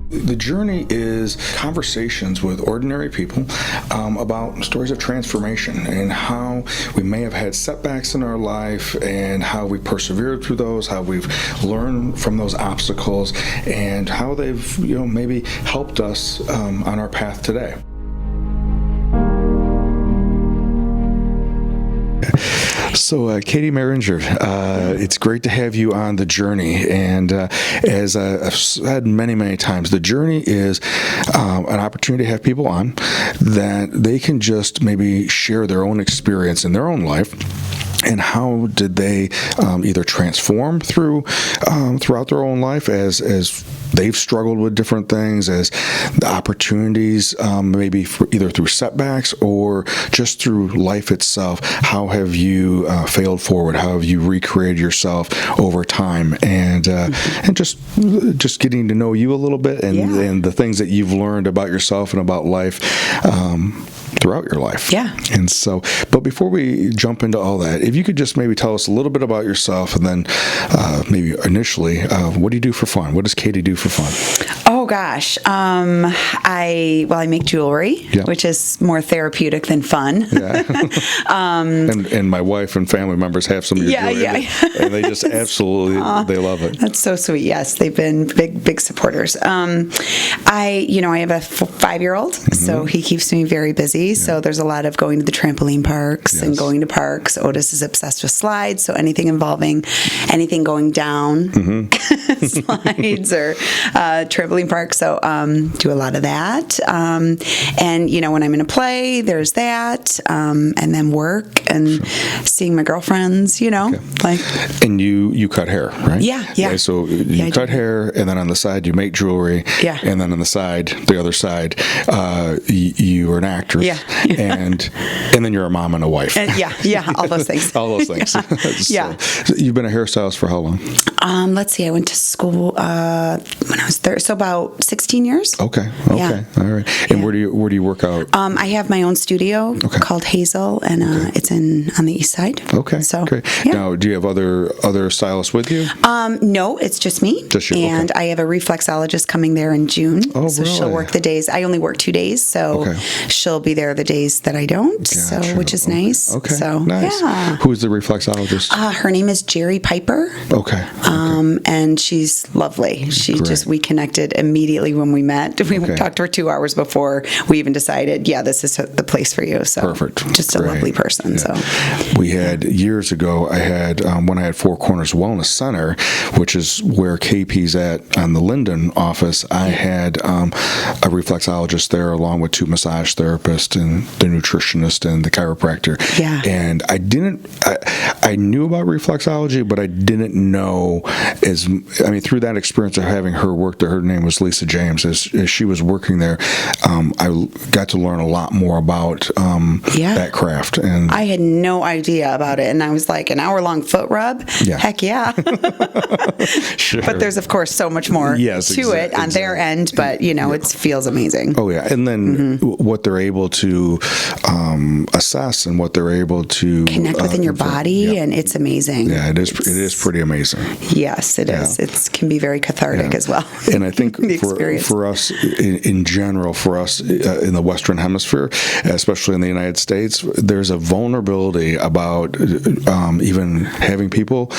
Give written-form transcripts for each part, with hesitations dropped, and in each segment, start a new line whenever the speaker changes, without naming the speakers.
The journey is conversations with ordinary people about stories of transformation and how we may have had setbacks in our life and how we persevered through those, how we've learned from those obstacles, and how they've maybe helped us on our path today. So, Katie Maringer, it's great to have you on the journey. And as I've said many, many times, the journey is an opportunity to have people on that they can just maybe share their own experience in their own life. And how did they either transform throughout their own life as they've struggled with different things, as the opportunities, maybe either through setbacks or just through life itself. How have you failed forward? How have you recreated yourself over time? And just getting to know you a little bit and the things that you've learned about yourself and about life throughout your life.
Yeah.
And so, but before we jump into all that, if you could just maybe tell us a little bit about yourself, and then maybe initially, what do you do for fun? What does Katie do for fun?
Oh gosh, I make jewelry, which is more therapeutic than fun.
Yeah. And my wife and family members have some of your jewelry, and they just absolutely they love it.
That's so sweet. Yes, they've been big supporters. I have a 5-year-old, so he keeps me very busy. So there's a lot of going to the trampoline parks and going to parks. Otis is obsessed with slides, so anything involving anything going down slides or trampoline park. So do a lot of that. And when I'm in a play, there's that, and then work and seeing my girlfriends. Like. And
you cut hair, right?
Yeah.
Okay, so you cut hair, and then on the side you make jewelry.
Yeah.
And then on the other side, you are an actress.
Yeah.
and then you're a mom and a wife.
All those things.
All those things. So you've been a hairstylist for how long?
Let's see. I went to school when I was 30, so about 16 years.
Okay. Yeah. All right. And where do you work out?
I have my own studio called Hazel, and it's on the east side.
Okay.
So
great.
Yeah.
Now, do you have other stylists with you?
No, it's just me.
Just you.
And I have a reflexologist coming there in June.
Oh,
so
really?
she'll work the days. I only work 2 days, so she'll be there the days that I don't.
Gotcha.
So which is nice.
Okay.
So
nice.
Yeah.
Who's the reflexologist?
Her name is Jerry Piper.
Okay.
And she's lovely. We connected immediately when we met. We talked to her 2 hours before we even decided, this is the place for you. So
perfect.
Just a lovely person. Yeah. So
we had years ago. I had when I had Four Corners Wellness Center, which is where KP's at on the Linden office. I had a reflexologist there, along with 2 massage therapists and the nutritionist and the chiropractor.
Yeah.
And I knew about reflexology, but I didn't know through that experience of having her work there. Her name was Lisa James. As she was working there, I got to learn a lot more about that craft. And
I had no idea about it, and I was like, an hour-long foot rub?
Yeah.
Heck yeah.
Sure.
But there's, of course, so much more to it on their end, but, it feels amazing.
Oh, yeah. And then what they're able to assess and what they're able to
connect within your body, and it's amazing.
Yeah, it is pretty amazing.
Yes, it is. It can be very cathartic as well.
And I think for us in general, for us in the Western Hemisphere, especially in the United States, there's a vulnerability about even having people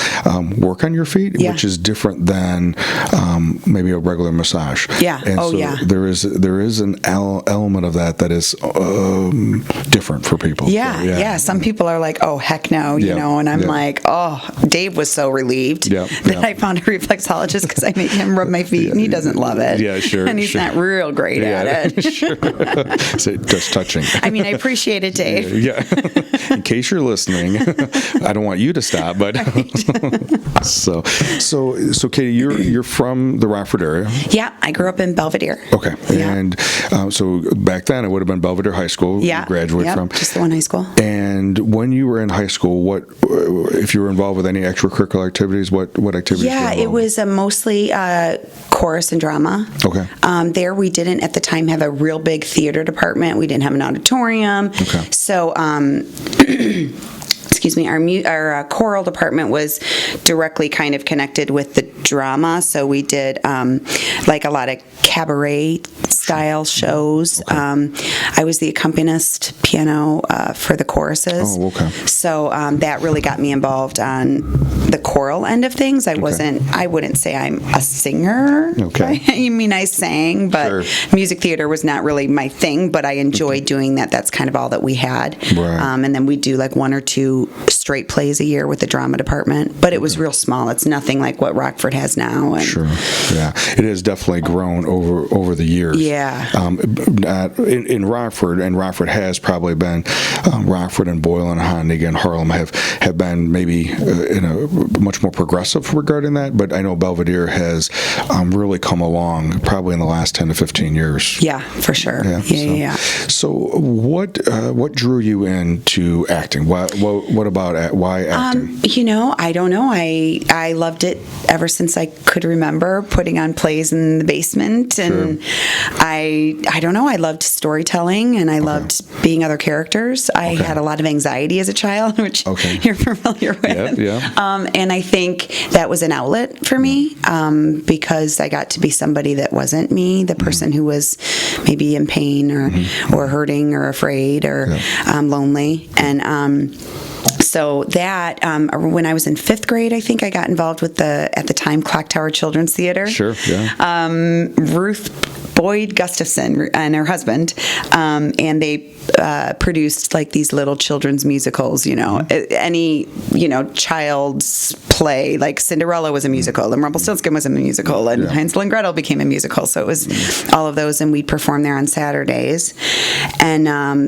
work on your feet, which is different than maybe a regular massage.
Yeah.
And there is an element of that is different for people.
Yeah. Some people are like, oh, heck no, and I'm like, oh, Dave was so relieved that I found a reflexologist because I made him rub my feet, and he doesn't love it.
Yeah, sure.
And he's not real great at it.
Sure. So just touching.
I appreciate it, Dave.
Yeah. In case you're listening, I don't want you to stop, but so Katie, you're from the Rockford area.
Yeah, I grew up in Belvedere.
Okay.
Yeah.
And so back then it would have been Belvedere High School.
Yeah.
You graduated from.
Just the one high school.
And when you were in high school, what if you were involved with any extracurricular activities? What activities?
Yeah, it was mostly chorus and drama.
Okay.
There we didn't at the time have a real big theater department. We didn't have an auditorium.
Okay.
So our choral department was directly kind of connected with the drama. So we did like a lot of cabaret style shows. I was the accompanist piano for the choruses.
Oh, okay.
So that really got me involved on the choral end of things. I wouldn't say I'm a singer.
Okay.
I mean, I sang, but
Sure.
music theater was not really my thing, but I enjoyed doing that. That's kind of all that we had.
Right.
And then we do like 1 or 2 straight plays a year with the drama department, but it was real small. It's nothing like what Rockford has now. And
Sure. Yeah. It has definitely grown over the years.
Yeah.
In Rockford, and Rockford has probably been, Rockford and Boyle and Hondig and Harlem have been maybe in a much more progressive regarding that, but I know Belvedere has really come along probably in the last 10 to 15 years.
Yeah, for sure. Yeah.
So what drew you into acting? What about why acting?
I don't know. I loved it ever since I could remember, putting on plays in the basement, and I don't know. I loved storytelling, and I loved being other characters. I had a lot of anxiety as a child, which you're familiar with.
Yeah.
And I think that was an outlet for me because I got to be somebody that wasn't me, the person who was maybe in pain or hurting or afraid or lonely. And so that when I was in 5th grade, I think I got involved with at the time, Clock Tower Children's Theater.
Sure, yeah.
Ruth Boyd Gustafson and her husband, and they produced like these little children's musicals, any, child's play, like Cinderella was a musical, and Rumpelstiltskin was a musical, and Hansel and Gretel became a musical. So it was all of those, and we'd perform there on Saturdays. And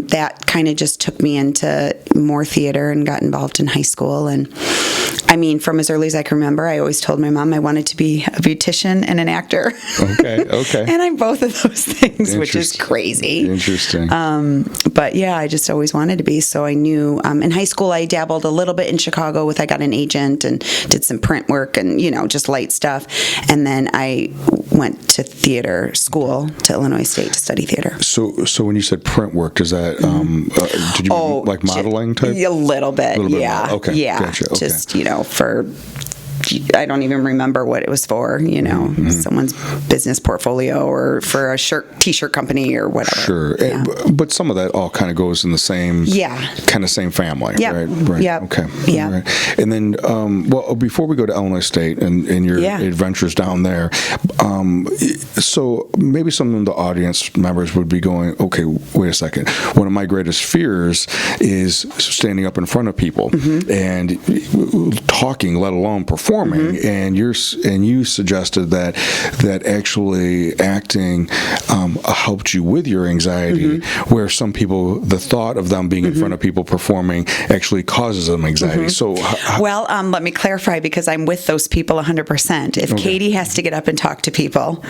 that kind of just took me into more theater and got involved in high school. And I mean, from as early as I can remember, I always told my mom I wanted to be a beautician and an actor.
Okay.
And I'm both of those things, which is crazy.
Interesting.
But yeah, I just always wanted to be. So I knew in high school I dabbled a little bit in Chicago I got an agent and did some print work and, just light stuff. And then I went to theater school to Illinois State to study theater.
So when you said print work, does that, did you like modeling type?
A little bit, yeah.
Okay,
yeah.
Gotcha. Okay.
Just, for... I don't even remember what it was for, someone's business portfolio or for a t-shirt company or whatever.
Sure.
Yeah.
But some of that all kind of goes in the same kind of same family, right? Right.
Yeah.
Okay.
Yeah.
Right. And then, before we go to Illinois State and your adventures down there, so maybe some of the audience members would be going, okay, wait a second. One of my greatest fears is standing up in front of people and talking, let alone performing. And you suggested that actually acting helped you with your anxiety, where some people, the thought of them being in front of people performing actually causes them anxiety. So,
let me clarify, because I'm with those people 100%. If Katie has to get up and talk to people,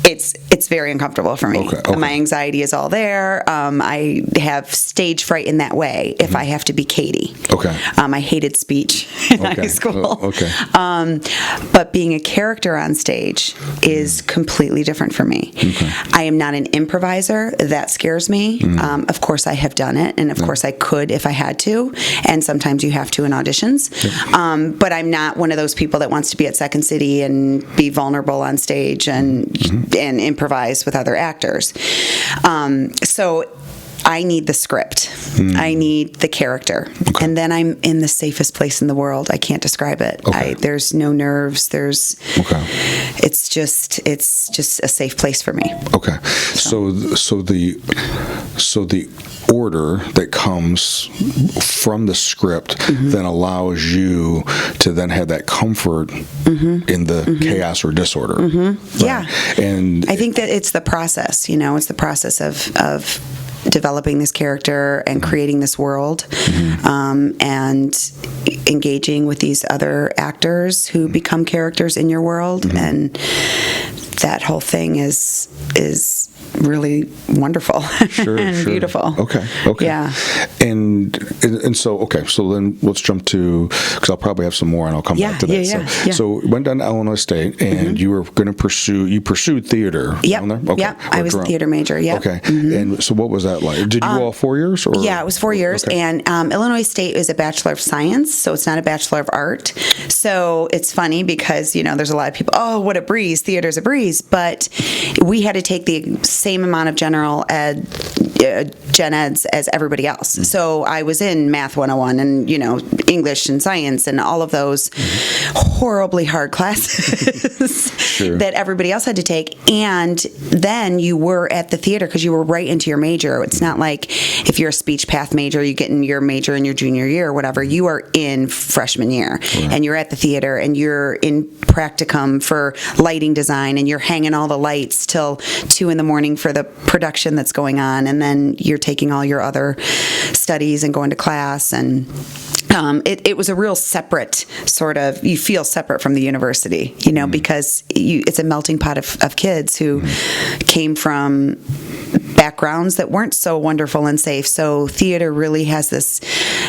it's very uncomfortable for me. My anxiety is all there. I have stage fright in that way. If I have to be Katie, I hated speech in high school. But being a character on stage is completely different for me. I am not an improviser. That scares me. Of course, I have done it, and of course, I could if I had to. And sometimes you have to in auditions. But I'm not one of those people that wants to be at Second City and be vulnerable on stage and improvise with other actors. So I need the script. I need the character. And then I'm in the safest place in the world. I can't describe it. There's no nerves. It's just a safe place for me.
Okay. So the order that comes from the script then allows you to then have that comfort in the chaos or disorder. Right?
Yeah.
And
I think that it's the process, it's the process of developing this character and creating this world, and engaging with these other actors who become characters in your world, and that whole thing is really wonderful and beautiful.
Okay.
Yeah.
And so then let's jump to, because I'll probably have some more and I'll come back to that. So went down to Illinois State and you were going to pursued theater.
Yep.
Down there? Okay.
Yep. I was a theater major. Yep.
Okay. And so what was that like? Did you go all 4 years? Or?
Yeah, it was 4 years.
Okay.
And Illinois State is a Bachelor of Science, so it's not a Bachelor of Art. So it's funny because, there's a lot of people, oh, what a breeze, theater's a breeze. But we had to take the same amount of general ed, gen eds as everybody else. So I was in Math 101 and, English and science and all of those horribly hard classes that everybody else had to take. And then you were at the theater because you were right into your major. It's not like if you're a speech path major, you get in your major in your junior year or whatever. You are in freshman year and you're at the theater and you're in practicum for lighting design and you're hanging all the lights till 2 a.m. for the production that's going on, and then you're taking all your other studies and going to class, and it was a real separate sort of, you feel separate from the university, because it's a melting pot of kids who came from backgrounds that weren't so wonderful and safe. So theater really has this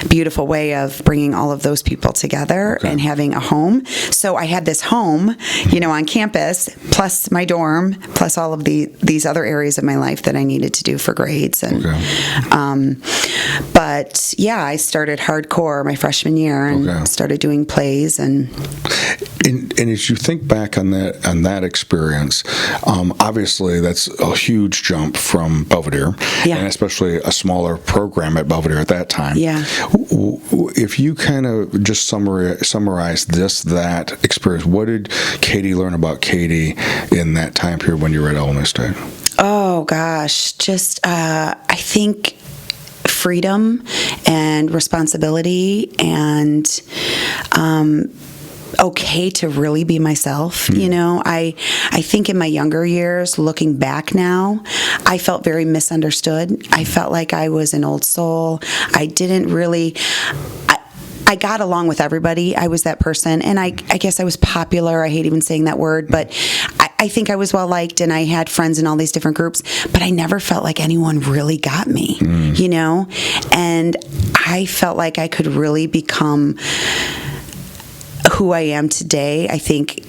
beautiful way of bringing all of those people together and having a home. So I had this home, on campus, plus my dorm, plus all of these other areas of my life that I needed to do for grades. And but yeah, I started hardcore my freshman year and started doing plays and
as you think back on that experience, obviously that's a huge jump from Belvedere, and especially a smaller program at Belvedere at that time.
Yeah.
If you kind of just summarize that experience, what did Katie learn about Katie in that time period when you were at Illinois State?
Oh gosh, just I think freedom and responsibility and okay to really be myself. I think in my younger years, looking back now, I felt very misunderstood. I felt like I was an old soul. I didn't really, I got along with everybody. I was that person. And I guess I was popular. I hate even saying that word, but I think I was well liked and I had friends in all these different groups, but I never felt like anyone really got me, and I felt like I could really become who I am today. I think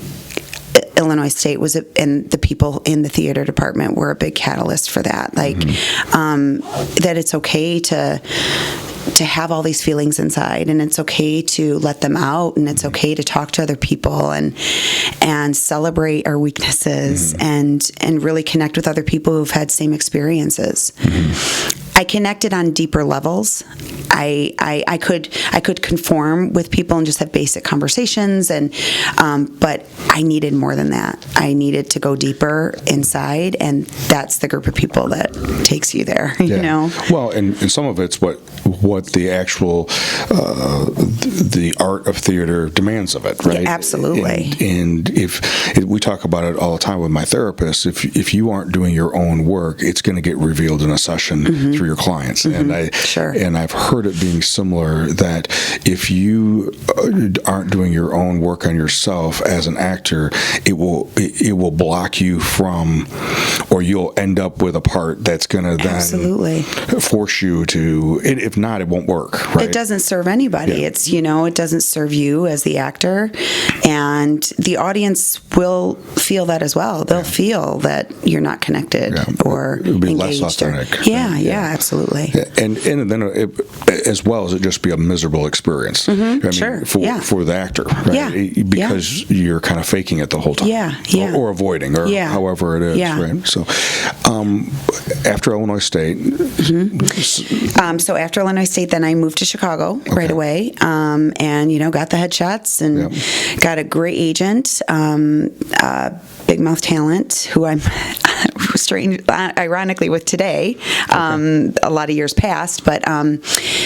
Illinois State was, and the people in the theater department were a big catalyst for that. Like, that it's okay to have all these feelings inside, and it's okay to let them out, and it's okay to talk to other people and celebrate our weaknesses and really connect with other people who've had same experiences. I connected on deeper levels. I could conform with people and just have basic conversations, but I needed more than that. I needed to go deeper inside, and that's the group of people that takes you there. You know.
Well, and some of it's what the actual the art of theater demands of it, right?
Yeah, absolutely.
And if we talk about it all the time with my therapist, if you aren't doing your own work, it's going to get revealed in a session through your clients. And I've heard it being similar, that if you aren't doing your own work on yourself as an actor, it will block you from, or you'll end up with a part that's going to then force you to. If not, it won't work. Right?
It doesn't serve anybody.
Yeah.
It's it doesn't serve you as the actor, and the audience will feel that as well. They'll feel that you're not connected or
it'll be
engaged.
less authentic.
Absolutely.
And then as well as it just be a miserable experience. For the actor, right? Because you're kind of faking it the whole time, or avoiding, or however it is, right? So, after Illinois State,
so after Illinois State, then I moved to Chicago right away, and got the headshots and got a great agent, Big Mouth Talent, who I'm ironically with today, a lot of years past, but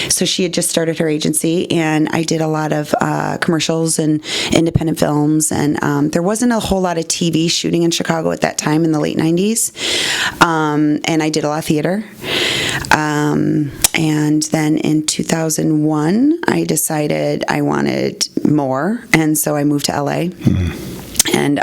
so she had just started her agency, and I did a lot of commercials and independent films, and there wasn't a whole lot of TV shooting in Chicago at that time in the late 90s, and I did a lot of theater, and then in 2001 I decided I wanted more, and so I moved to LA. And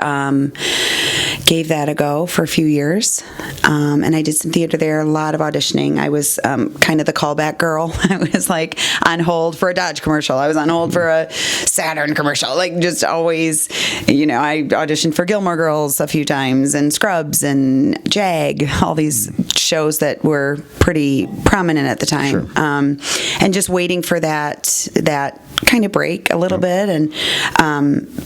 gave that a go for a few years, and I did some theater there, a lot of auditioning. I was kind of the callback girl. I was like on hold for a Dodge commercial. I was on hold for a Saturn commercial. Like just always, I auditioned for Gilmore Girls a few times and Scrubs and JAG, all these shows that were pretty prominent at the time.
Sure.
And just waiting for that kind of break a little bit, and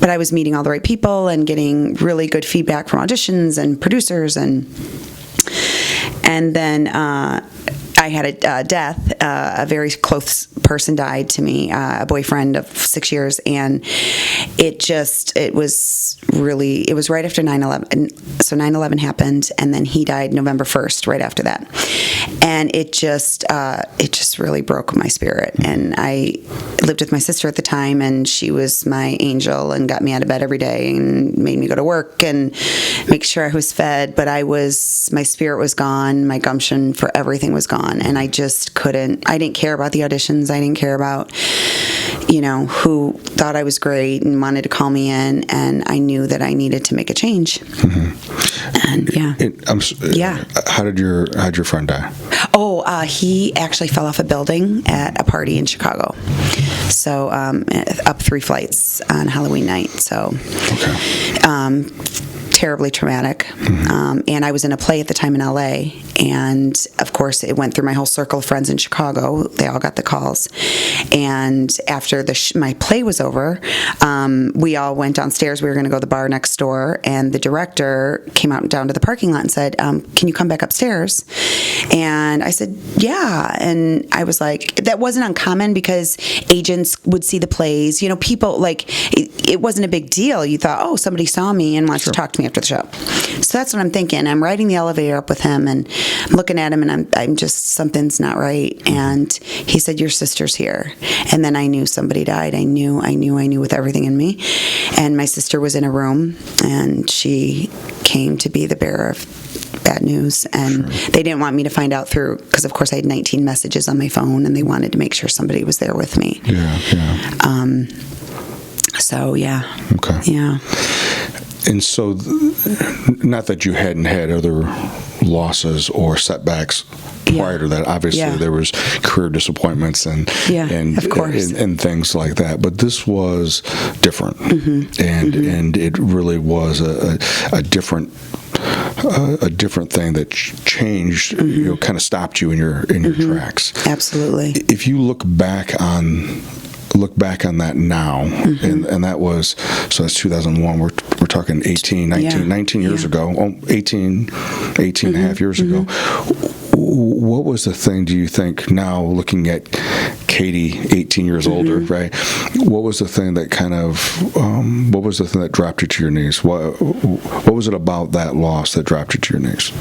but I was meeting all the right people and getting really good feedback from auditions and producers, and then I had a death. A very close person died to me, a boyfriend of 6 years, and it was right after 9/11. So 9/11 happened, and then he died November 1st, right after that. And it just really broke my spirit. And I lived with my sister at the time, and she was my angel and got me out of bed every day and made me go to work and make sure I was fed. But my spirit was gone, my gumption for everything was gone, and I just couldn't. I didn't care about the auditions. I didn't care about who thought I was great and wanted to call me in, and I knew that I needed to make a change. And
how did your friend die?
Oh, he actually fell off a building at a party in Chicago. So up 3 flights on Halloween night. So terribly traumatic. And I was in a play at the time in LA, and of course it went through my whole circle of friends in Chicago. They all got the calls, and after my play was over, we all went downstairs. We were going to go to the bar next door, and the director came out down to the parking lot and said, can you come back upstairs? And I said, yeah. And I was like, that wasn't uncommon because agents would see the plays. People, like, it wasn't a big deal. You thought, oh, somebody saw me and wants to talk to me after the show. So that's what I'm thinking. I'm riding the elevator up with him, and I'm looking at him, and I'm just, something's not right. And he said, your sister's here. And then I knew somebody died. I knew with everything in me. And my sister was in a room, and she came to be the bearer of bad news, and they didn't want me to find out because of course I had 19 messages on my phone, and they wanted to make sure somebody was there with me. So
Okay.
Yeah.
And so, not that you hadn't had other losses or setbacks prior to that. Obviously, there was career disappointments and
of course.
And things like that. But this was different, and it really was a different thing that changed. Kind of stopped you in your tracks.
Absolutely.
If you look back on that now, and that was, so that's 2001, we're talking 19 years ago, 18 and a half years ago. What was the thing, do you think, now looking at Katie, 18 years older, right? What was the thing that dropped you to your knees? What was it about that loss that dropped you to your knees?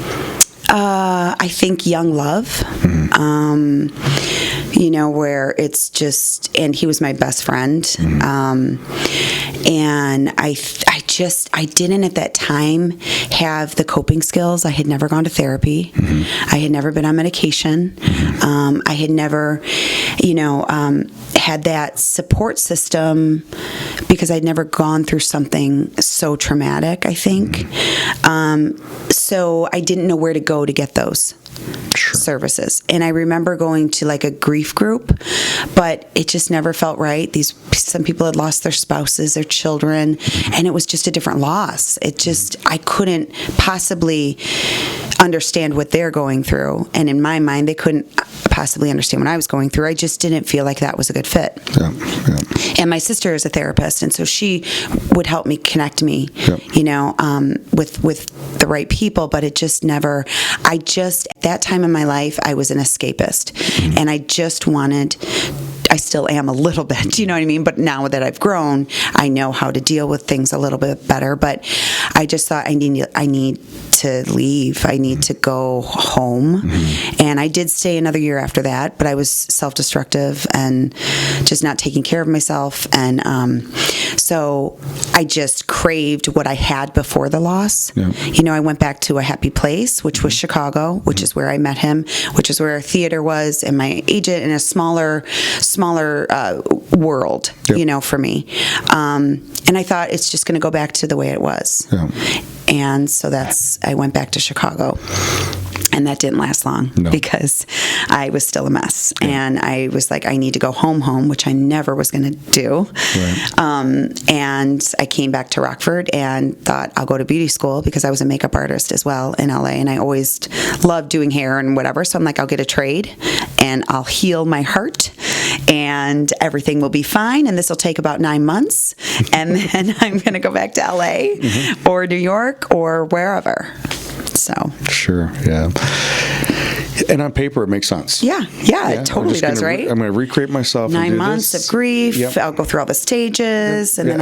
I think young love, where it's just, and he was my best friend. And I didn't at that time have the coping skills. I had never gone to therapy. I had never been on medication. I had never, had that support system because I'd never gone through something so traumatic, I think. So I didn't know where to go to get those services. And I remember going to like a grief group, but it just never felt right. Some people had lost their spouses, their children, and it was just a different loss. I couldn't possibly understand what they're going through. And in my mind, they couldn't possibly understand what I was going through. I just didn't feel like that was a good fit. And my sister is a therapist, and so she would help me connect me, with the right people, but it just never, at that time in my life, I was an escapist, and I just wanted, I still am a little bit, you know what I mean? But now that I've grown, I know how to deal with things a little bit better, but I just thought I need to leave. I need to go home. And I did stay another year after that, but I was self-destructive and just not taking care of myself. And so I just craved what I had before the loss. I went back to a happy place, which was Chicago, which is where I met him, which is where our theater was, and my agent in a smaller smaller world, for me. And I thought it's just going to go back to the way it was.
Yeah.
And so I went back to Chicago. And that didn't last long because I was still a mess. Yeah. And I was like, I need to go home, which I never was going to do. Right. And I came back to Rockford and thought I'll go to beauty school because I was a makeup artist as well in LA. And I always loved doing hair and whatever. So I'm like, I'll get a trade and I'll heal my heart and everything will be fine. And this will take about 9 months. And then I'm going to go back to LA or New York or wherever. So
sure, yeah. And on paper, it makes sense.
Yeah, it totally does, right?
I'm going to recreate myself.
9 months of grief. Yep. I'll go through all the stages, and then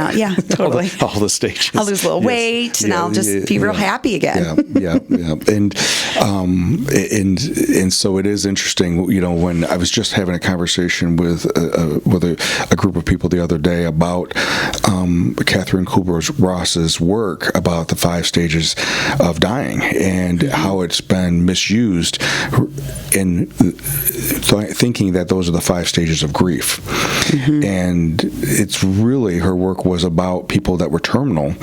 totally.
all the stages.
I'll lose a little weight, and I'll just be real happy again.
Yeah. And so it is interesting. When I was just having a conversation with a group of people the other day about Catherine Kubler-Ross's work about the 5 stages of dying and how it's been misused in thinking that those are the 5 stages of grief. And it's really, her work was about people that were terminal,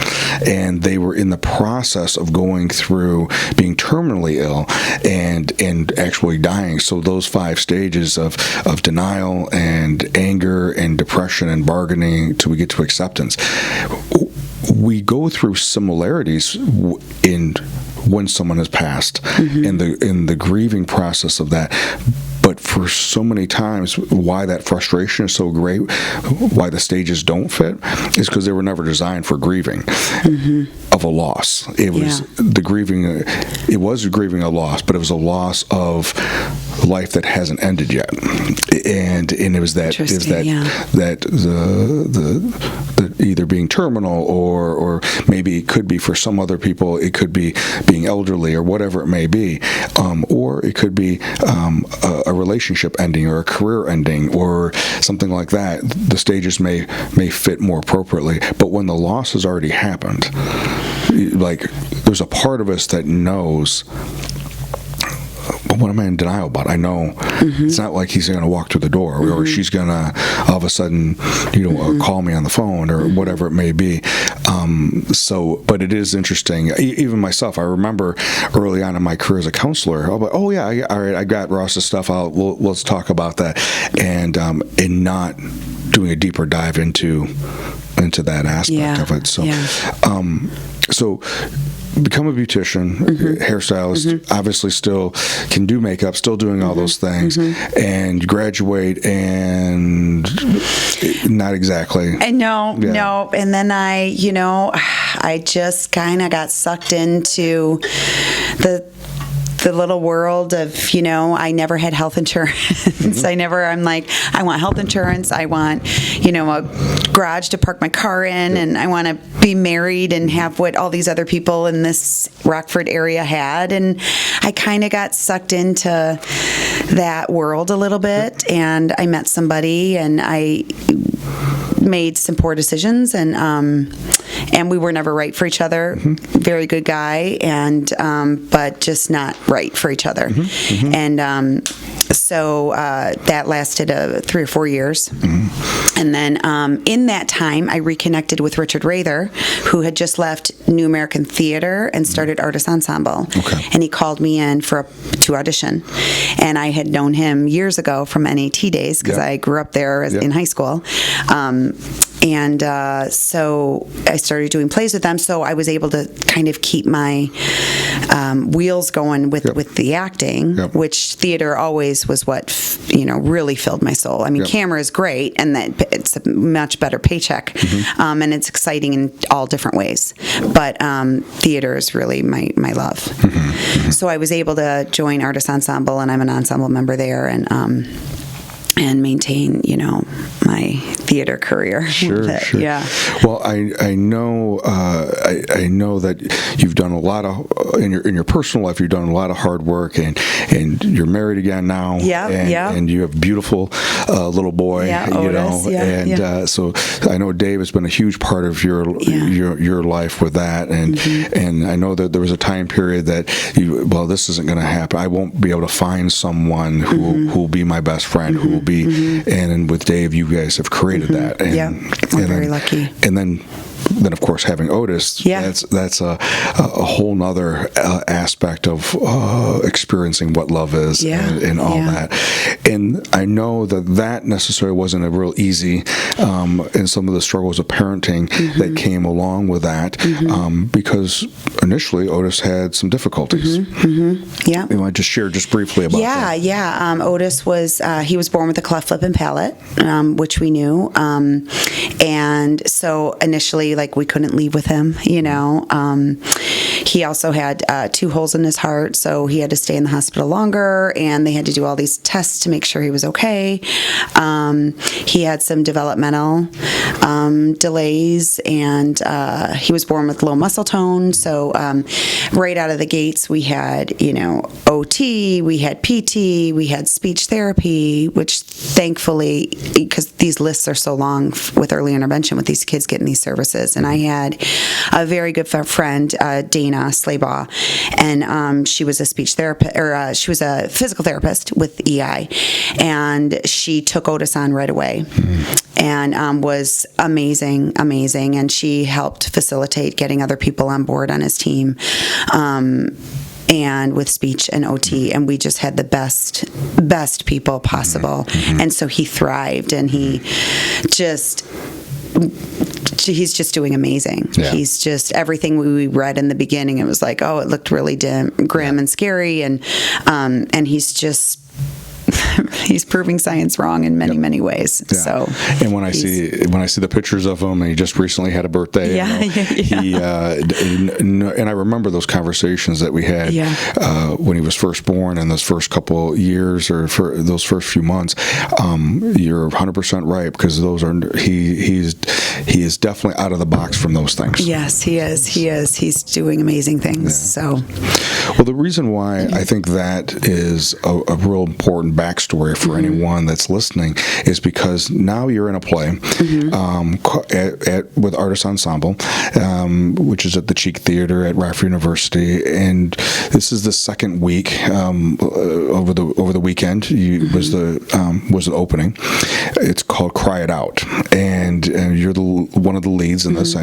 and they were in the process of going through being terminally ill and actually dying. So those 5 stages of denial and anger and depression and bargaining till we get to acceptance, we go through similarities in when someone has passed in the grieving process of that. But for so many times, why that frustration is so great, why the stages don't fit, is because they were never designed for grieving of a loss. It was the grieving. It was grieving a loss, but it was a loss of life that hasn't ended yet. And it was that the either being terminal or maybe it could be for some other people, it could be being elderly or whatever it may be, or it could be a relationship ending or a career ending or something like that. The stages may fit more appropriately, but when the loss has already happened, like there's a part of us that knows, but what am I in denial about? I know it's not like he's going to walk through the door or she's going to all of a sudden, call me on the phone or whatever it may be. But it is interesting. Even myself, I remember early on in my career as a counselor, I'll be like, all right, I got Ross's stuff. Let's talk about that, and not doing a deeper dive into that aspect of it. So become a beautician, hairstylist, obviously still can do makeup, still doing all those things, and graduate and not exactly.
No. And then I just kind of got sucked into the little world of, I never had health insurance. I'm like, I want health insurance. I want, a garage to park my car in, and I want to be married and have what all these other people in this Rockford area had. And I kind of got sucked into that world a little bit, and I met somebody, and I made some poor decisions, and we were never right for each other. Very good guy, and but just not right for each other. And so that lasted 3 or 4 years. And then in that time, I reconnected with Richard Rather, who had just left New American Theater and started Artists Ensemble. And he called me in to audition. And I had known him years ago from NAT days because I grew up there in high school. And so I started doing plays with them, so I was able to kind of keep my wheels going with the acting, which theater always was what really filled my soul. I mean, camera is great, and that it's a much better paycheck, and it's exciting in all different ways. But theater is really my love. So I was able to join Artists Ensemble, and I'm an ensemble member there, and maintain, my theater career.
Sure.
Yeah.
Well, I know that you've done a lot of in your personal life. You've done a lot of hard work, and you're married again now. And you have a beautiful little boy. Otis, so I know Dave has been a huge part of your life with that, and I know that there was a time period that this isn't going to happen. I won't be able to find someone who will be my best friend, who will be. And with Dave, you guys have created that. And,
we're very lucky.
And then of course having Otis, that's a whole nother aspect of experiencing what love is and all that. And I know that necessarily wasn't a real easy, and some of the struggles of parenting that came along with that, because initially Otis had some difficulties.
Yeah.
You want to just share just briefly about that?
Otis he was born with a cleft lip and palate, which we knew, and so initially, like, we couldn't leave with him, he also had 2 holes in his heart, so he had to stay in the hospital longer, and they had to do all these tests to make sure he was okay. He had some developmental delays, and he was born with low muscle tone, so right out of the gates we had, OT, we had PT, we had speech therapy, which thankfully, because these lists are so long with early intervention with these kids getting these services, and I had a very good friend, Dana Slaybaugh, and she was a speech therapist, or she was a physical therapist with EI, and she took Otis on right away, and was amazing, and she helped facilitate getting other people on board on his team, and with speech and OT, and we just had the best people possible, and so he thrived, and he's just doing amazing. He's just, everything we read in the beginning, it was like, oh, it looked really grim and scary, and he's just he's proving science wrong in many ways. So,
and when I see the pictures of him, and he just recently had a birthday. He and I remember those conversations that we had when he was first born, and those first couple years, or for those first few months. You're 100% right, because those are he is definitely out of the box from those things.
Yes, he is. He's doing amazing things. So,
well, the reason why I think that is a real important backstory for anyone that's listening is because now you're in a play with Artists Ensemble, which is at the Cheek Theater at Radford University, and this is the second week. Over the weekend was an opening. It's called Cry It Out, and you're one of the leads in this.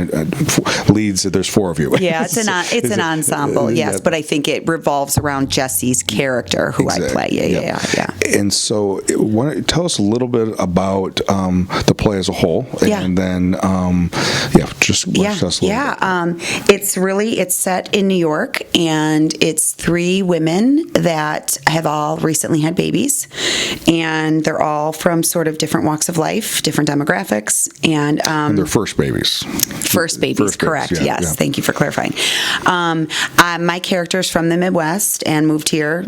Leads. There's 4 of you.
Yeah, it's an ensemble. Yes, but I think it revolves around Jessie's character, who I play. Yeah.
And so, tell us a little bit about the play as a whole, and then just watch us a little bit. It's set in New York, and it's 3 women that have all recently had babies, and they're all from sort of different walks of life, different demographics, and their first babies.
Correct. Yes, thank you for clarifying. My character's from the Midwest and moved here,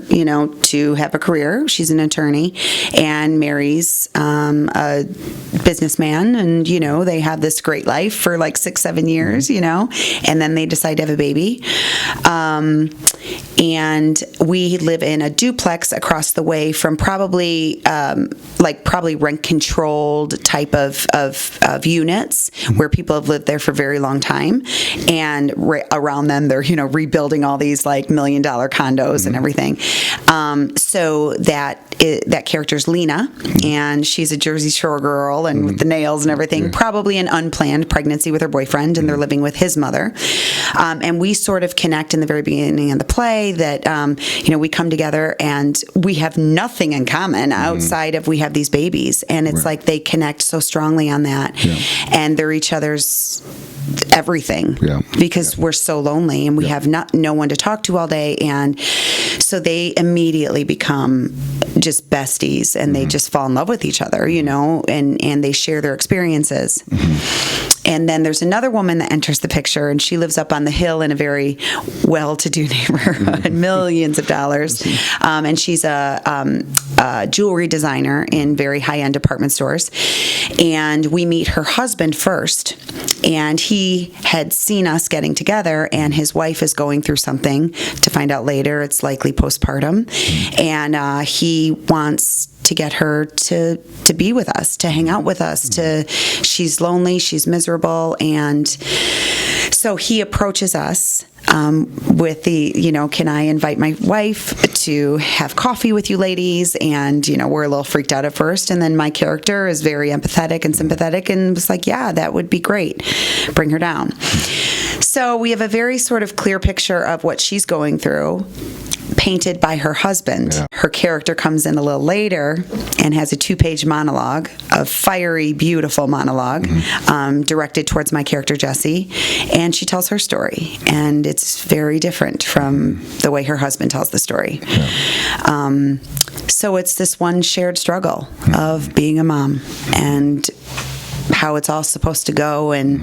to have a career. She's an attorney and marries a businessman, and they have this great life for like 6-7 years, and then they decide to have a baby, and we live in a duplex across the way from probably rent controlled type of units where people have lived there for a very long time, and around them they're rebuilding all these like $1 million condos and everything. So that character's Lena, and she's a Jersey Shore girl, and with the nails and everything, probably an unplanned pregnancy with her boyfriend, and they're living with his mother. And we sort of connect in the very beginning of the play that, we come together and we have nothing in common outside of we have these babies. And it's like they connect so strongly on that. And they're each other's everything because we're so lonely and we have no one to talk to all day, and so they immediately become just besties, and they just fall in love with each other, and they share their experiences. And then there's another woman that enters the picture, and she lives up on the hill in a very well-to-do neighborhood, millions of dollars, and she's a jewelry designer in very high-end department stores. And we meet her husband first, and he had seen us getting together, and his wife is going through something. To find out later, it's likely postpartum, and he wants to get her to be with us, to hang out with us. She's lonely, she's miserable. miserable. And so he approaches us with the, can I invite my wife to have coffee with you ladies? And, we're a little freaked out at first. And then my character is very empathetic and sympathetic and was like, yeah, that would be great. Bring her down. So we have a very sort of clear picture of what she's going through, painted by her husband. Yeah. Her character comes in a little later and has a 2-page monologue, a fiery, beautiful monologue, directed towards my character, Jessie, and she tells her story, and it's very different from the way her husband tells the story. Yeah. So it's this one shared struggle of being a mom, and how it's all supposed to go, and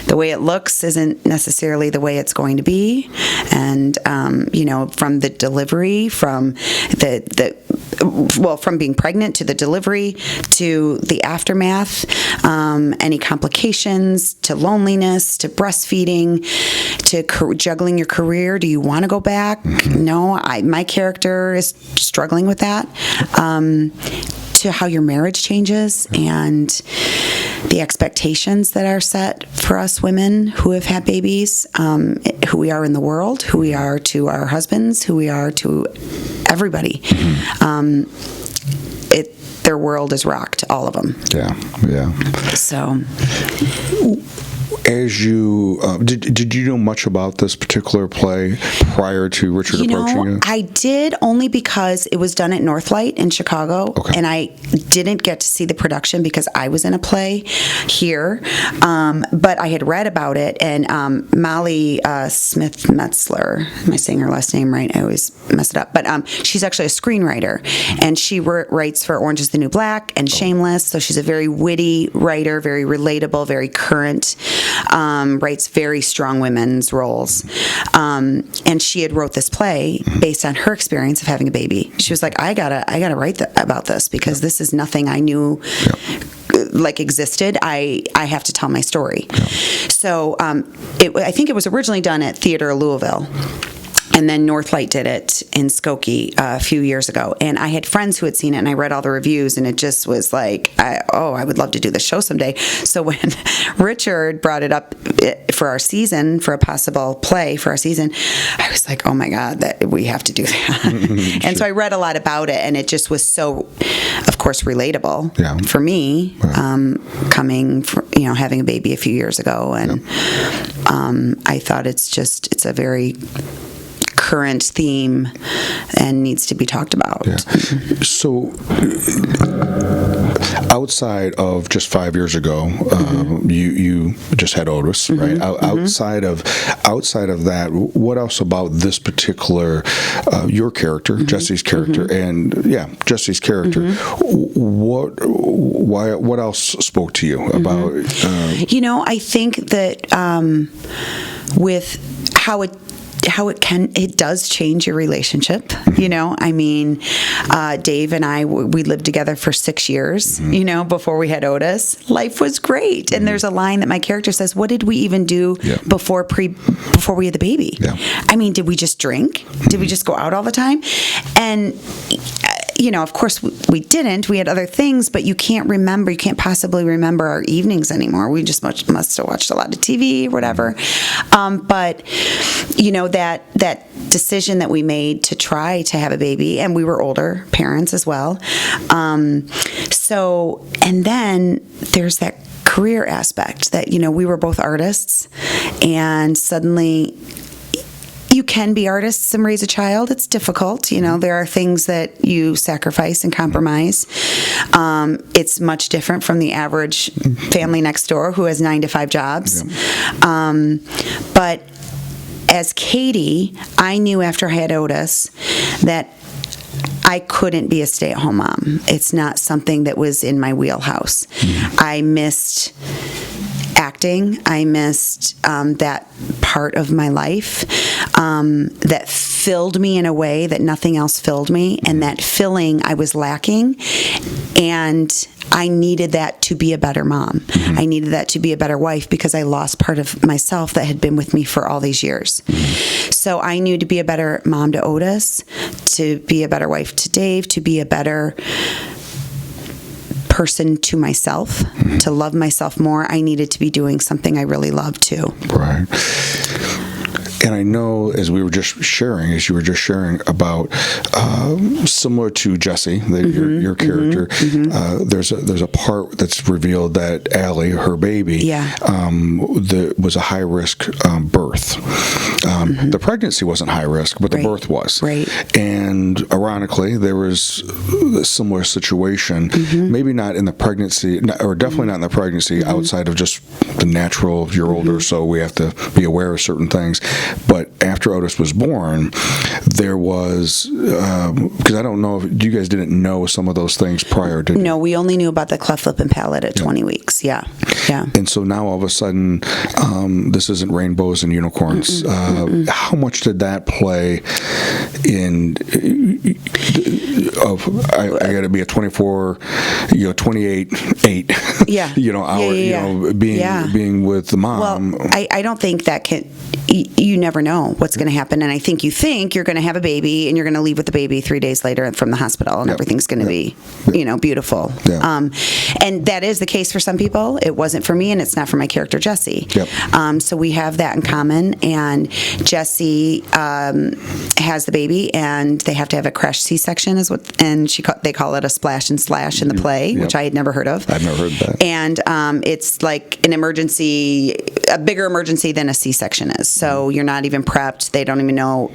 the way it looks isn't necessarily the way it's going to be. And from the delivery, from from being pregnant to the delivery to the aftermath, any complications, to loneliness, to breastfeeding, to juggling your career. Do you want to go back? No, my character is struggling with that. To how your marriage changes and the expectations that are set for us women who have had babies, who we are in the world, who we are to our husbands, who we are to everybody. Their world is rocked, all of them.
Yeah.
So,
as you did you know much about this particular play prior to Richard approaching you?
I did, only because it was done at Northlight in Chicago, and I didn't get to see the production because I was in a play here. But I had read about it, and Molly Smith Metzler, am I saying her last name right? I always mess it up. But she's actually a screenwriter, and she writes for Orange is the New Black and Shameless. So she's a very witty writer, very relatable, very current. Writes very strong women's roles. And she had wrote this play based on her experience of having a baby. She was like, I gotta write about this because this is nothing I knew existed. I have to tell my story. So I think it was originally done at Theater Louisville. And then Northlight did it in Skokie a few years ago. And I had friends who had seen it, and I read all the reviews, and it just was like, I would love to do the show someday. So when Richard brought it up for our season, for a possible play for our season, I was like, oh my God, that we have to do that. And so I read a lot about it, and it just was so, of course, relatable for me, coming from, having a baby a few years ago. And I thought it's a very current theme and needs to be talked about. Yeah.
So outside of just 5 years ago, you just had Otis, right? Outside of that, what else about this particular your character, Jessie's character, Jessie's character? What else spoke to you about?
I think that with how it does change your relationship. Dave and I, we lived together for 6 years, before we had Otis. Life was great. And there's a line that my character says, what did we even do before we had the baby? Yeah. Did we just drink? Did we just go out all the time? And of course we didn't. We had other things, but you can't possibly remember our evenings anymore. We just must have watched a lot of TV or whatever. But that decision that we made to try to have a baby, and we were older parents as well. And then there's that career aspect that, we were both artists, and suddenly you can be artists and raise a child. It's difficult. There are things that you sacrifice and compromise. It's much different from the average family next door who has 9-to-5 jobs. But as Katie, I knew after I had Otis that I couldn't be a stay-at-home mom. It's not something that was in my wheelhouse. I missed acting. I missed that part of my life that filled me in a way that nothing else filled me, and that filling I was lacking, and I needed that to be a better mom. I needed that to be a better wife because I lost part of myself that had been with me for all these years. So I knew to be a better mom to Otis, to be a better wife to Dave, to be a better person to myself, to love myself more, I needed to be doing something I really love too.
Right. And I know, as you were just sharing about, similar to Jessie, your character, there's a part that's revealed that Allie, her baby, was a high risk birth. The pregnancy wasn't high risk, but the birth was.
Right.
And ironically, there was a similar situation, maybe not in the pregnancy, or definitely not in the pregnancy, outside of just the natural, you're older, so we have to be aware of certain things. But after Otis was born, there was, because I don't know if you guys didn't know some of those things prior to.
No, we only knew about the cleft lip and palate at 20 weeks. Yeah.
And so now all of a sudden, this isn't rainbows and unicorns. How much did that play in? I got to be a 24, 28, 8.
Yeah.
Hour. Being with the mom.
Well, I don't think that can. You never know what's going to happen, and I think you're going to have a baby, and you're going to leave with the baby 3 days later from the hospital, and everything's going to be, beautiful. Yeah. And that is the case for some people. It wasn't for me, and it's not for my character Jessie. Yep. So we have that in common. And Jessie has the baby, and they have to have a crash C-section, they call it a splash and slash in the play, which I had never heard of.
I've never heard of that.
And it's like an emergency, a bigger emergency than a C-section is. So you're not even prepped. They don't even know,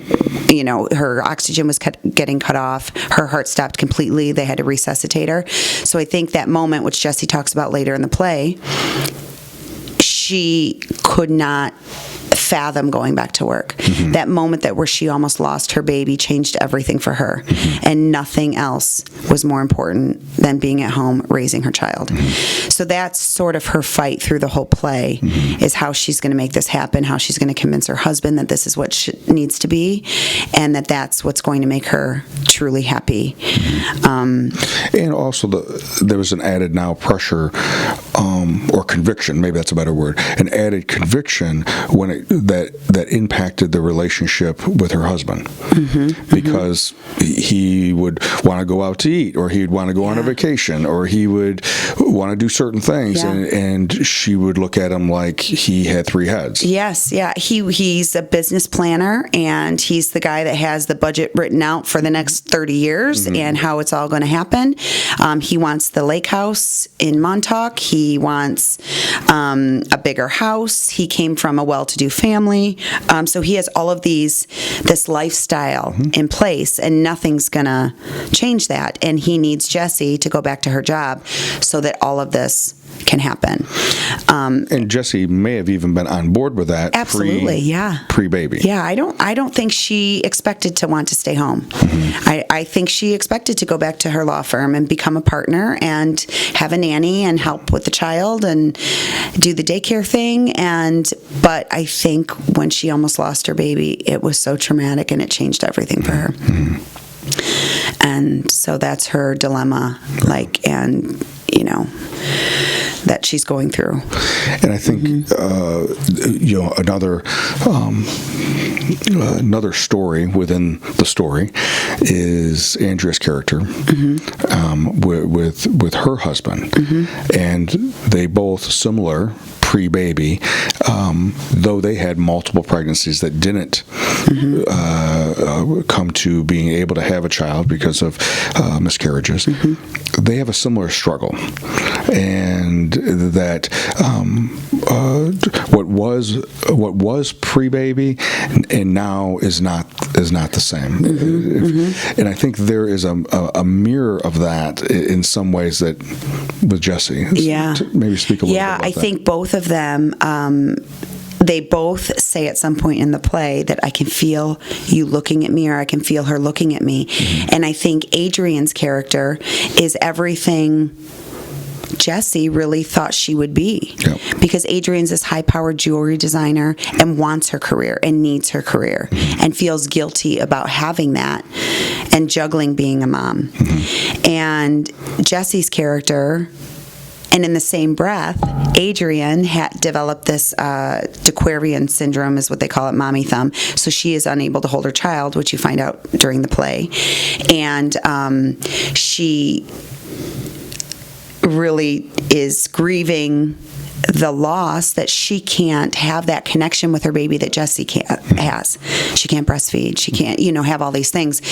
her oxygen was getting cut off. Her heart stopped completely. They had to resuscitate her. So I think that moment, which Jessie talks about later in the play, she could not fathom going back to work. That moment where she almost lost her baby changed everything for her, and nothing else was more important than being at home raising her child. So that's sort of her fight through the whole play, is how she's going to make this happen, how she's going to convince her husband that this is what needs to be, and that's what's going to make her truly happy.
And also there was an added now pressure, or conviction, maybe that's a better word, an added conviction when that impacted the relationship with her husband, because he would want to go out to eat, or he'd want to go on a vacation, or he would want to do certain things, and she would look at him like he had 3 heads.
Yes, yeah. He's a business planner, and he's the guy that has the budget written out for the next 30 years and how it's all going to happen. He wants the lake house in Montauk. He wants a bigger house. He came from a well-to-do family. So he has all of this lifestyle in place, and nothing's going to change that. And he needs Jessie to go back to her job so that all of this can happen.
And Jessie may have even been on board with that.
Absolutely,
pre-baby.
Yeah, I don't think she expected to want to stay home. I think she expected to go back to her law firm and become a partner and have a nanny and help with the child and do the daycare thing. But I think when she almost lost her baby, it was so traumatic, and it changed everything for her. And so that's her dilemma, that she's going through.
And I think another story within the story is Andrea's character with her husband, and they both similar pre-baby, though they had multiple pregnancies that didn't come to being able to have a child because of miscarriages. They have a similar struggle, and that what was pre-baby and now is not the same. And I think there is a mirror of that in some ways that with Jessie.
Yeah.
Maybe speak a little bit about that.
I think both of them. They both say at some point in the play that I can feel you looking at me, or I can feel her looking at me. And I think Adrian's character is everything Jessie really thought she would be. Because Adrian's this high-powered jewelry designer and wants her career and needs her career and feels guilty about having that and juggling being a mom. And Jessie's character... And in the same breath, Adrian had developed this Dequarian syndrome, is what they call it, mommy thumb. So she is unable to hold her child, which you find out during the play. And she really is grieving the loss that she can't have that connection with her baby that Jessie has. She can't breastfeed. She can't, have all these things.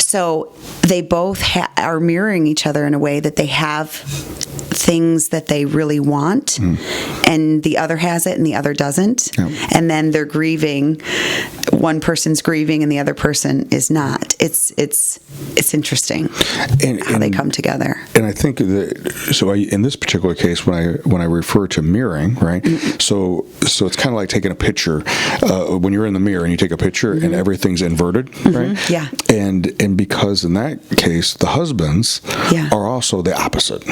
So they both are mirroring each other in a way that they have things that they really want, and the other has it and the other doesn't. And then they're grieving. One person's grieving and the other person is not. It's interesting how they come together.
And I think that in this particular case, when I refer to mirroring, right? So it's kind of like taking a picture when you're in the mirror and you take a picture and everything's inverted, right?
Yeah.
And because in that case the husbands are also the opposite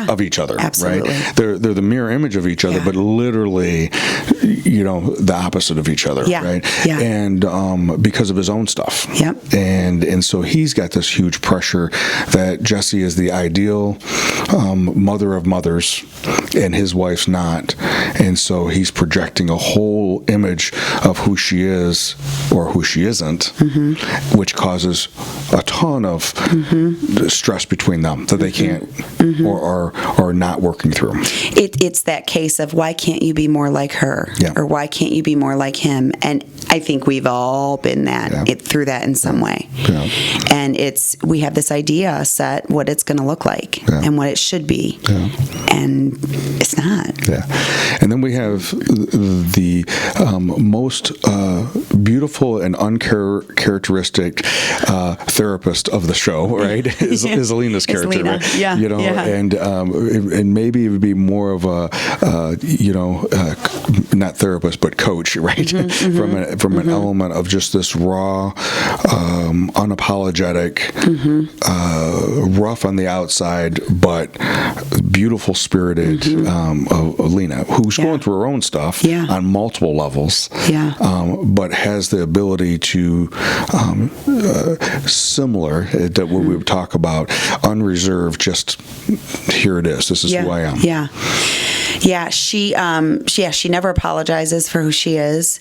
of each other,
absolutely.
Right? They're the mirror image of each other, but literally, the opposite of each other, right?
Yeah.
And because of his own stuff, and so he's got this huge pressure that Jessie is the ideal mother of mothers, and his wife's not, and so he's projecting a whole image of who she is or who she isn't, which causes a ton of stress between them that they can't or are not working through.
It's that case of why can't you be more like her, or why can't you be more like him? And I think we've all been through that in some way. And we have this idea set what it's going to look like and what it should be, and it's not.
And then we have the most beautiful and uncharacteristic therapist of the show, right? is Alina's character,
Alina.
Right? And maybe it would be more of a not therapist but coach, right? From an element of just this raw, unapologetic, rough on the outside but beautiful spirited Alina, who's going through her own stuff on multiple levels, but has the ability to similar that what we would talk about, unreserved, just here it is, this is who I am. She
never apologizes for who she is.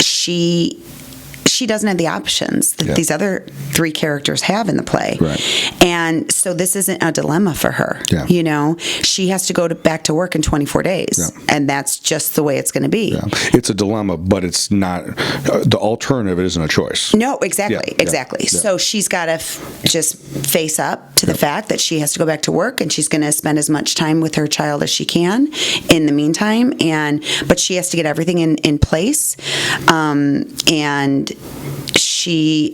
She doesn't have the options that these other three characters have in the play.
Right.
And so this isn't a dilemma for her. She has to go back to work in 24 days, and that's just the way it's going to be.
It's a dilemma, but it's not, the alternative isn't a choice.
No, exactly. So she's got to just face up to the fact that she has to go back to work, and she's going to spend as much time with her child as she can in the meantime, but she has to get everything in place, and she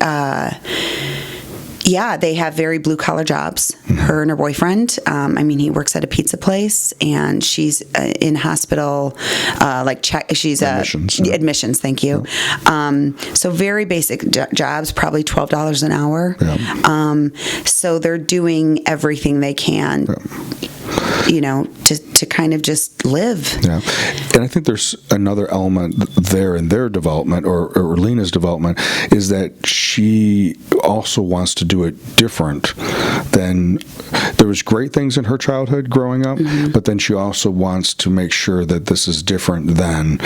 they have very blue collar jobs, her and her boyfriend. He works at a pizza place, and she's in hospital, she's admissions, thank you. So very basic jobs, probably $12 an hour. So they're doing everything they can to kind of just live.
And I think there's another element there in their development, or Lena's development, is that she also wants to do it different than, there was great things in her childhood growing up, but then she also wants to make sure that this is different than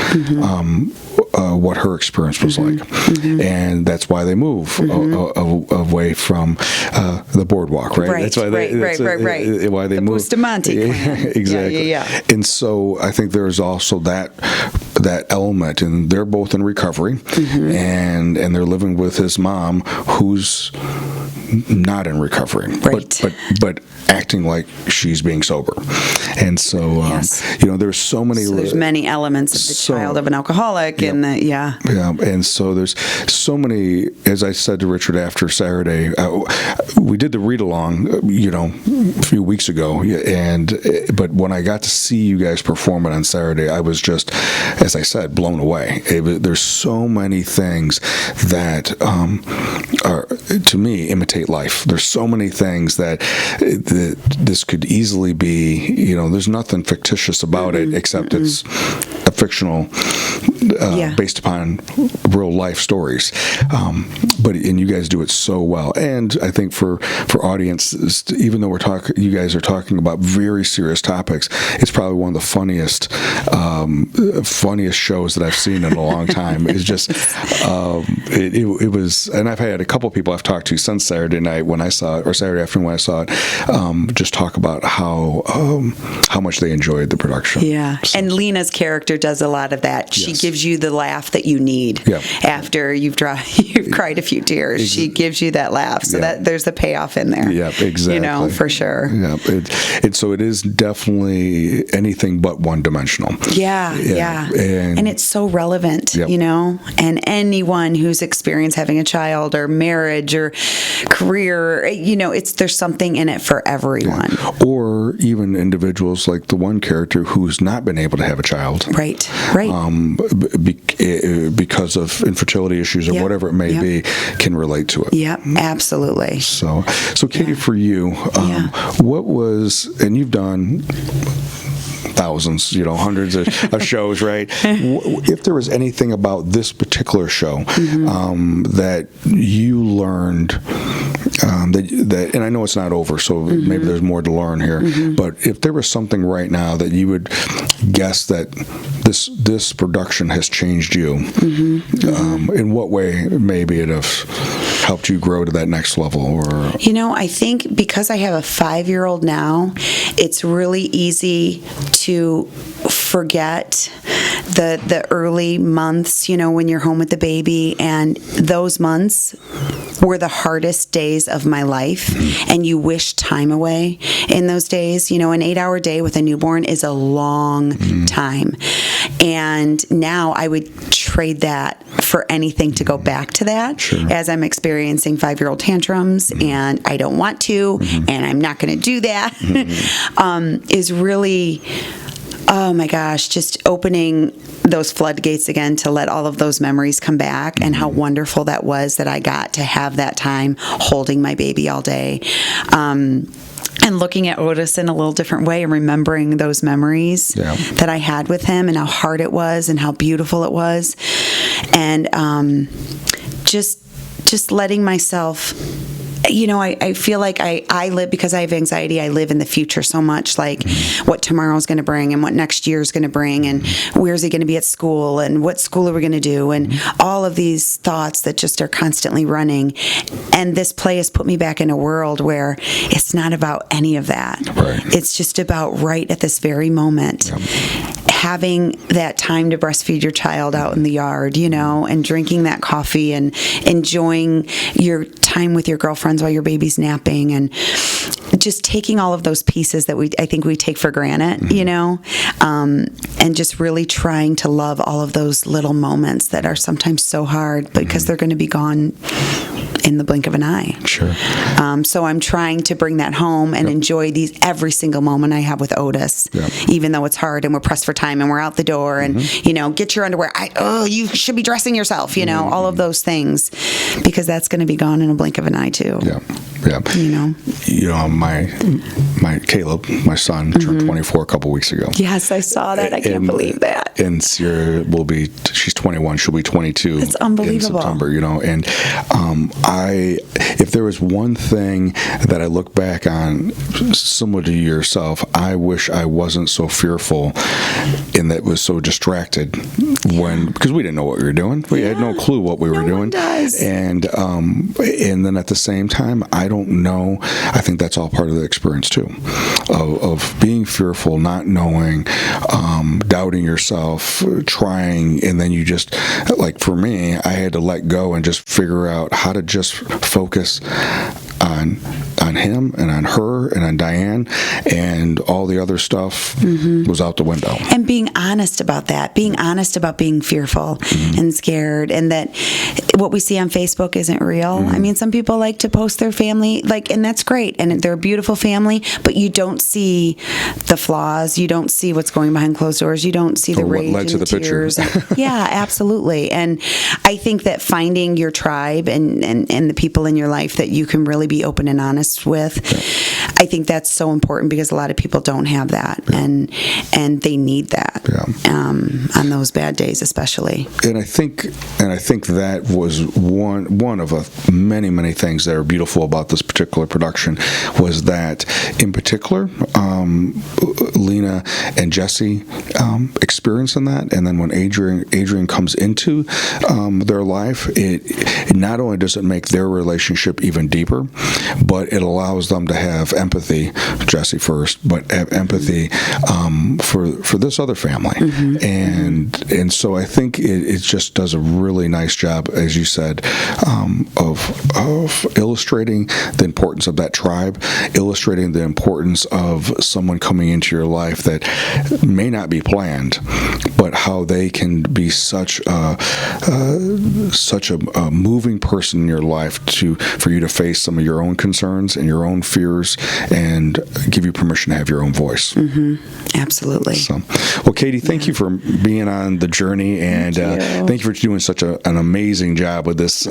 what her experience was like. And that's why they move away from the boardwalk, right? That's why why they move.
Bustamante.
Exactly. And so I think there's also that element, and they're both in recovery, and they're living with his mom, who's not in recovery, but acting like she's being sober. And so there's so many.
So there's many elements of the child of an alcoholic, and
and so there's so many. As I said to Richard after Saturday, we did the read along, a few weeks ago, but when I got to see you guys perform it on Saturday, I was just, as I said, blown away. There's so many things that are, to me, imitate life. There's so many things that this could easily be, there's nothing fictitious about it, except it's a fictional, based upon real life stories. And you guys do it so well. And I think for audiences, even though you guys are talking about very serious topics, it's probably one of the funniest shows that I've seen in a long time. It's just, it was, and I've had couple of people I've talked to since Saturday night when I saw it, or Saturday afternoon when I saw it, just talk about how much they enjoyed the production.
Yeah,
So,
and Lena's character does a lot of that. She
Yes.
gives you the laugh that you need after you've cried a few tears. She gives you that laugh, so that there's the payoff in there.
Yep, exactly.
For sure.
Yep. So it is definitely anything but one-dimensional.
Yeah. And it's so relevant, and anyone who's experienced having a child or marriage or career, there's something in it for everyone.
Or even individuals like the one character who's not been able to have a child.
Right.
Because of infertility issues or whatever it may be, can relate to it.
Yep, absolutely.
So Katie, for you, what was, and you've done thousands, hundreds of shows, right? If there was anything about this particular show that you learned, that, and I know it's not over, so maybe there's more to learn here, but if there was something right now that you would guess that this production has changed you, in what way maybe it have helped you grow to that next level? Or
I think because I have a 5-year-old now, it's really easy to forget the early months, when you're home with the baby, and those months were the hardest days of my life, and you wish time away in those days. An 8-hour day with a newborn is a long time, and now I would trade that for anything to go back to that.
Sure.
As I'm experiencing 5-year-old tantrums, and I don't want to, and I'm not going to do that, is really, oh my gosh, just opening those floodgates again to let all of those memories come back, and how wonderful that was that I got to have that time holding my baby all day. And looking at Otis in a little different way and remembering those memories that I had with him, and how hard it was and how beautiful it was. And just letting myself, I feel like I live, because I have anxiety, I live in the future so much, like what tomorrow's going to bring and what next year's going to bring, and where's he going to be at school, and what school are we going to do, and all of these thoughts that just are constantly running. And this play has put me back in a world where it's not about any of that.
Right.
It's just about right at this very moment. Having that time to breastfeed your child out in the yard, and drinking that coffee and enjoying your time with your girlfriends while your baby's napping, and just taking all of those pieces that I think we take for granted, and just really trying to love all of those little moments that are sometimes so hard because they're going to be gone in the blink of an eye.
Sure.
So I'm trying to bring that home and enjoy every single moment I have with Otis, even though it's hard and we're pressed for time and we're out the door and, get your underwear. You should be dressing yourself, all of those things, because that's going to be gone in a blink of an eye too.
Yeah. My Caleb, my son, turned 24 a couple weeks ago.
Yes, I saw that. I can't believe that.
And Sierra she's 21. She'll be 22.
It's unbelievable.
In September, and if there was one thing that I look back on, similar to yourself, I wish I wasn't so fearful and that was so distracted because we didn't know what we were doing. We had no clue what we were doing.
Does.
And then at the same time, I don't know. I think that's all part of the experience too, of being fearful, not knowing, doubting yourself, trying, and then you just, like for me, I had to let go and just figure out how to just focus on him and on her and on Diane, and all the other stuff was out the window.
And being honest about that, being honest about being fearful and scared, and that what we see on Facebook isn't real. I mean, some people like to post their family, and that's great, and they're a beautiful family, but you don't see the flaws, you don't see what's going behind closed doors, you don't see the rage and the tears. Yeah, absolutely. And I think that finding your tribe and the people in your life that you can really be open and honest with, I think that's so important because a lot of people don't have that, and they need that on those bad days, especially.
And I think that was one of many things that are beautiful about this particular production, was that in particular, Lena and Jessie experiencing that, and then when Adrian comes into their life, it not only does it make their relationship even deeper, but it allows them to have empathy, Jessie first, but have empathy for this other family, and so I think it just does a really nice job, as you said, of illustrating the importance of that tribe, illustrating the importance of someone coming into your life that may not be planned, but how they can be such a moving person in your life for you to face some of your own concerns and your own fears, and give you permission to have your own voice.
Absolutely.
So, well, Katie, thank you for being on the journey, and thank you for doing such an amazing job with this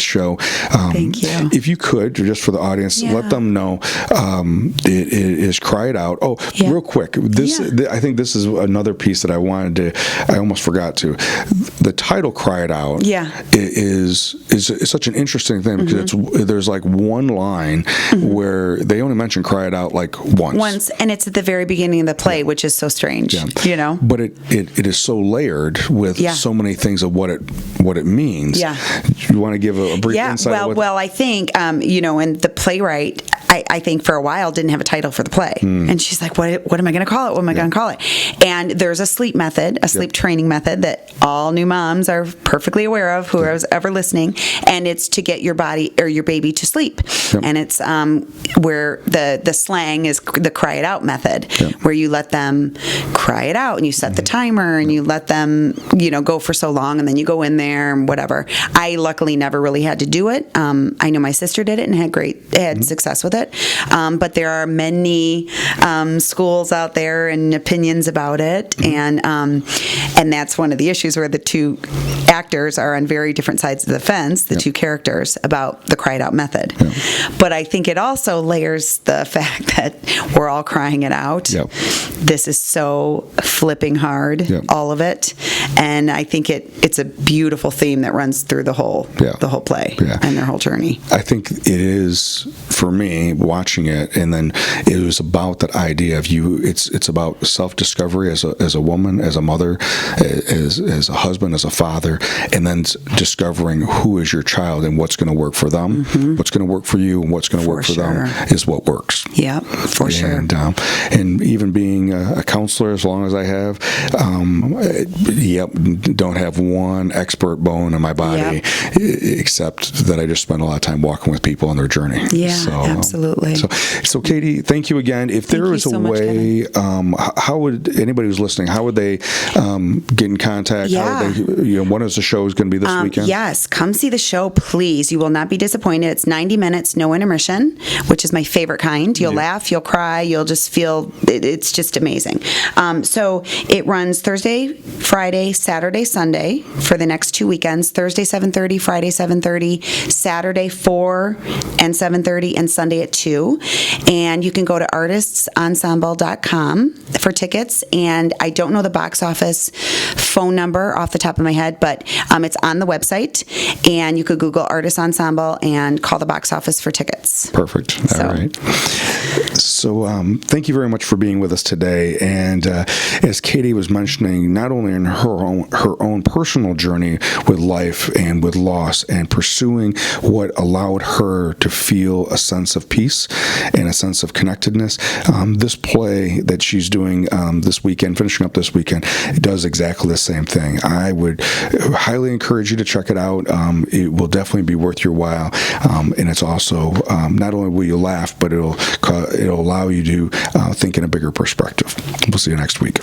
show.
Thank you.
If you could, just for the audience, let them know it is Cry It Out. Oh, real quick, I think this is another piece that I almost forgot to. The title "Cry It Out" is such an interesting thing, because there's like one line where they only mention "Cry It Out" like once, and it's
at the very beginning of the play, which is so strange, you know.
But it is so layered with so many things of what it means. You want to give a brief insight?
Well, I think and the playwright, I think for a while didn't have a title for the play, and she's like, what am I going to call it? What am I going to call it? And there's a sleep training method that all new moms are perfectly aware of, whoever's ever listening, and it's to get your body or your baby to sleep. And it's where the slang is the Cry It Out method, where you let them cry it out, and you set the timer, and you let them go for so long, and then you go in there and whatever. I luckily never really had to do it. I know my sister did it and had success with it, but there are many schools out there and opinions about it, and that's one of the issues, where the two actors are on very different sides of the fence, the two characters, about the Cry It Out method. But I think it also layers the fact that we're all crying it out. This is so flipping hard, all of it, and I think it's a beautiful theme that runs through the whole play and their whole journey.
I think it is, for me, watching it, and then it was about that idea of it's about self-discovery as a woman, as a mother, as a husband, as a father, and then discovering who is your child and what's going to work for them, what's going to work for you, and what's going to work for them is what works.
Sure.
And even being a counselor, as long as I have, don't have one expert bone in my body, except that I just spend a lot of time walking with people on their journey.
Absolutely.
So Katie, thank you again. If there was a way, how would anybody who's listening, how would they get in contact? How would they, when is the show going to be this weekend?
Yes, come see the show, please. You will not be disappointed. It's 90 minutes, no intermission, which is my favorite kind. You'll laugh, you'll cry, you'll just feel, it's just amazing. So it runs Thursday, Friday, Saturday, Sunday for the next 2 weekends. Thursday 7:30, Friday 7:30, Saturday 4 and 7:30, and Sunday at 2. And you can go to artistsensemble.com for tickets. And I don't know the box office phone number off the top of my head, but it's on the website, and you could Google Artists Ensemble and call the box office for tickets.
Perfect. All right. So thank you very much for being with us today. And as Katie was mentioning, not only in her own personal journey with life and with loss, and pursuing what allowed her to feel a sense of peace and a sense of connectedness, this play that she's doing this weekend, finishing up this weekend, does exactly the same thing. I would highly encourage you to check it out. It will definitely be worth your while, and it's also not only will you laugh, but it'll allow you to think in a bigger perspective. We'll see you next week.